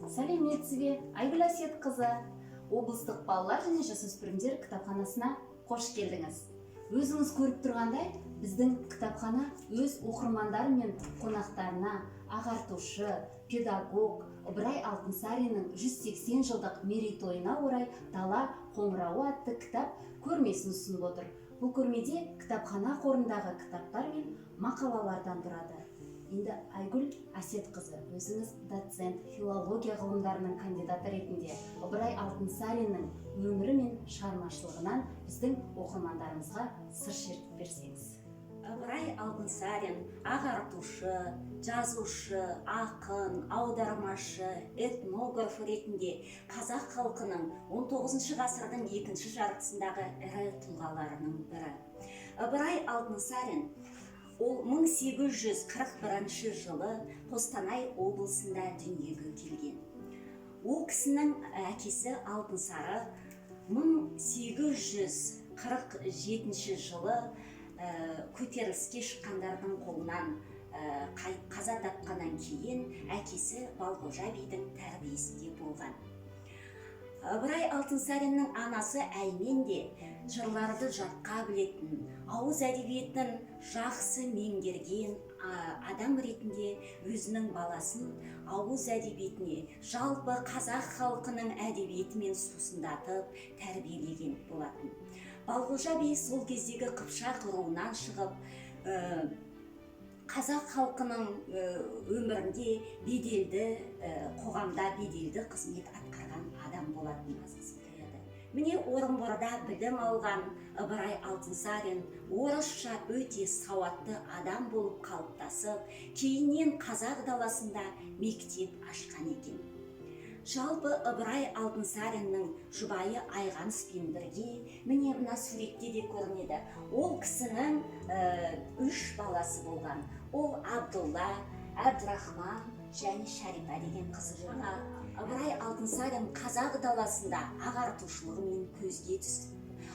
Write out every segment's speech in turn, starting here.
Сәлеметсіз бе, Айгүл Әсетқызы. Облыстық балалар және жасөспірімдер кітапханасына қош келдіңіз. Өзіңіз көріп тұрғандай, біздің кітапхана өз оқырмандары мен қонақтарына ағартушы, педагог Ыбырай Алтынсариннің 180 жылдық мерейтойына орай «Дала қоңырауы» атты кітап көрмесін ұсынып отыр. Бұл көрмеде кітапхана қорындағы кітаптар мен мақалалардан тұрады. Енді Айгүл Әсетқызы, өзіңіз доцент, филология ғылымдарының кандидаты ретінде Ыбырай Алтынсариннің өмірі мен шығармашылығынан біздің оқырмандарымызға сыр шертіп берсеңіз. Ыбырай Алтынсарин ағартушы, жазушы, ақын, аудармашы, этнограф ретінде қазақ халқының 19 ғасырдың екінші жартысындағы ірі тұлғаларының бірі. Ыбырай Алтынсарин ол 1841 жылы Қостанай облысында дүниеге келген. Ол кісінің әкесі Алтынсары 1847 жылы көтеріліске шыққандардың қолынан қаза тапқаннан кейін әкесі Балғожа бидің тәрбиесінде болған. Ыбырай Алтынсариннің анасы Әймен де жырларды жатқа білетін, ауыз әдебиетін жақсы меңгерген адам ретінде өзінің баласын ауыз әдебиетіне, жалпы қазақ халқының әдебиетімен сусындатып тәрбиелеген болатын. Балғожа би сол кездегі Қыпшақ руынан шығып, қазақ халқының өмірінде беделді, қоғамда беделді қызмет атқарған адам болатын азысы келеді. Міне Орынборда білім алған Ыбырай Алтынсарин орысша өте сауатты адам болып қалыптасып, кейіннен қазақ даласында мектеп ашқан екен. Жалпы Ыбырай Алтынсариннің жұбайы Айғаныспен бірге, міне мына суретте де көрінеді. Ол кісінің 3 баласы болған. Ол Абдулла, Әбдірахман және Шарипа деген қызы жаңа. Ыбырай Алтынсарин қазақ даласында ағартушылығымен көзге түсті.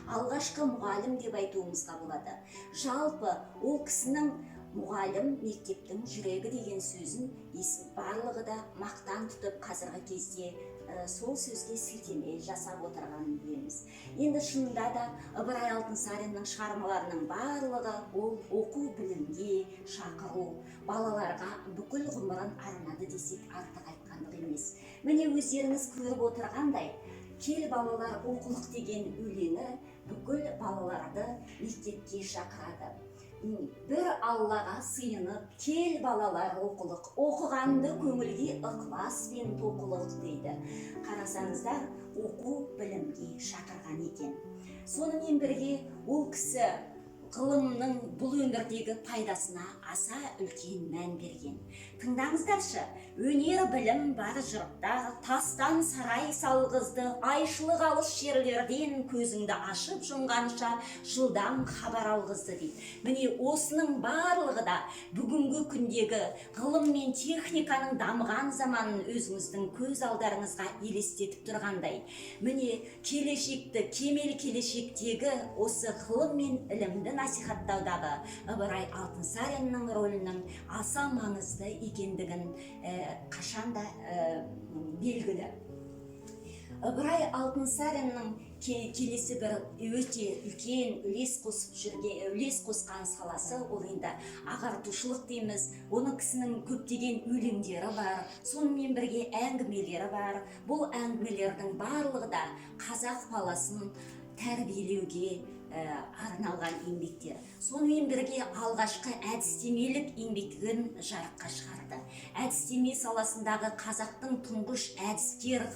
Алғашқы мұғалім деп айтуымызға болады. Жалпы ол кісінің мұғалім мектептің жүрегі деген сөзін барлығы да мақтан тұтып қазіргі кезде сол сөзге сілтеме жасап отырғанын білеміз. Енді шынында да Ыбырай Алтынсариннің шығармаларының барлығы ол оқу білімге шақыру, балаларға бүкіл ғұмырын арнады десек артық айтқандық емес. Міне өздеріңіз көріп отырғандай, кел балалар оқулық деген өлеңі бүкіл балаларды мектепке шақырады. Бір Аллаға сыйынып, кел балалар оқулық, оқығанды көңілге ықыласпен тоқылық дейді. Қарасаңыздар, оқу білімге шақырған екен. Сонымен бірге ол кісі ғылымның бұл өмірдегі пайдасына аса үлкен мән берген. Тыңдаңыздаршы, өнер білім бар жұртта, тастан сарай салғызды, айшылық алыс жерлерден көзіңді ашып жұмғанша жылдам хабар алғызды дейді. Міне осының барлығы да бүгінгі күндегі ғылым мен техниканың дамыған заманын өзіңіздің көз алдарыңызға елестетіп тұрғандай. Міне келешекті, кемел келешектегі осы ғылым мен ілімді насихаттаудағы Ыбырай Алтынсариннің рөлінің аса маңызды екендігін қашанда белгілі. Ыбырай Алтынсаринның келесі бір өте үлкен үлес қосқан саласы ол енді ағартушылық дейміз. Оның кісінің көптеген өлеңдері бар, сонымен бірге әңгімелері бар. Бұл әңгімелердің барлығы да қазақ баласын тәрбиелеуге арналған еңбектер. Сонымен бірге алғашқы әдістемелік еңбегін жарыққа шығарды. Әдістеме саласындағы қазақтың тұңғыш әдіскер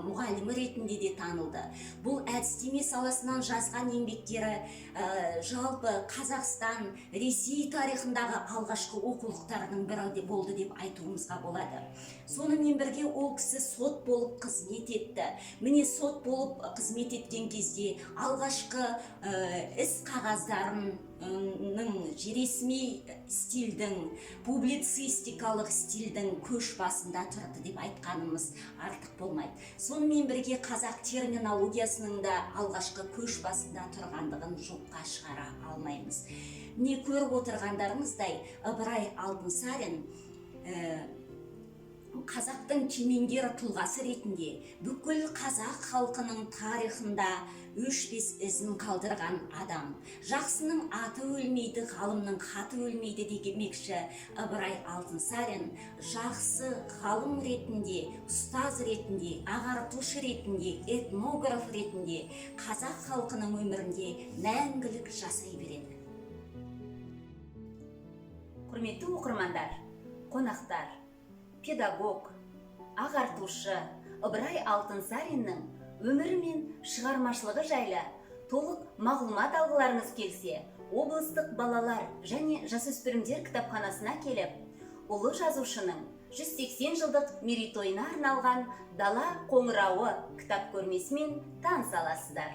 мұғалімі ретінде де танылды. Бұл әдістеме саласынан жазған еңбектері жалпы Қазақстан, Ресей тарихындағы алғашқы оқулықтардың бірі болды деп айтуымызға болады. Сонымен бірге ол кісі сот болып қызмет етті. Міне сот болып қызмет еткен кезде алғашқы іс қағаздарының ресми стильдің, публицистикалық стильдің көш басында тұрды деп айтқанымыз артық болмайды. Сонымен бірге қазақ терминологиясының да алғашқы көш басында тұрғандығын жоққа шығара алмаймыз. Не көріп отырғандарыңыздай, Ыбырай Алтынсарин қазақтың кемеңгер тұлғасы ретінде бүкіл қазақ халқының тарихында өшпес ізін қалдырған адам. Жақсының аты өлмейді, ғалымның хаты өлмейді демекші Ыбырай Алтынсарин жақсы ғалым ретінде, ұстаз ретінде, ағартушы ретінде, этнограф ретінде қазақ халқының өмірінде мәңгілік жасай береді. Құрметті оқырмандар, қонақтар, педагог, ағартушы Ыбырай Алтынсариннің өмірі мен шығармашылығы жайлы толық мағлұмат алғыларыңыз келсе, облыстық балалар және жасөспірімдер кітапханасына келіп, ұлы жазушының 180 жылдық мерейтойына арналған «Дала қоңырауы» кітап көрмесімен таныса аласыздар.